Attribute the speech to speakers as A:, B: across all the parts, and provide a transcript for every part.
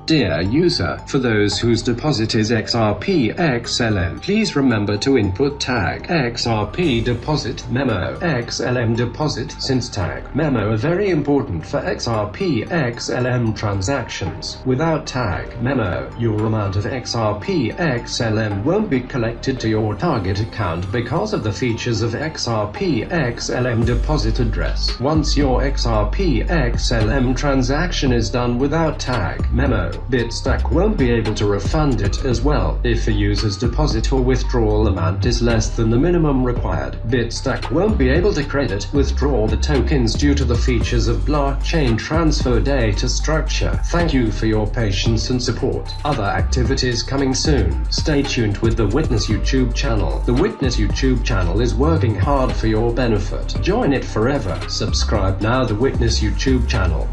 A: Dear user, for those whose deposit is XRP XLM, please remember to input tag XRP deposit memo XLM deposit, since tag memo are very important for XRP XLM transactions. Without tag memo, your amount of XRP XLM won't be collected to your target account because of the features of XRP XLM deposit address. Once your XRP XLM transaction is done without tag memo, Bitsdaq won't be able to refund it as well. If a user's deposit or withdrawal amount is less than the minimum required, Bitsdaq won't be able to credit, withdraw the tokens due to the features of blockchain transfer data structure. Thank you for your patience and support. Other activities coming soon. Stay tuned with the Witness YouTube channel. The Witness YouTube channel is working hard for your benefit. Join it forever. Subscribe now. The Witness YouTube channel.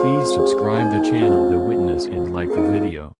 B: Please subscribe the channel The Witness and like the video.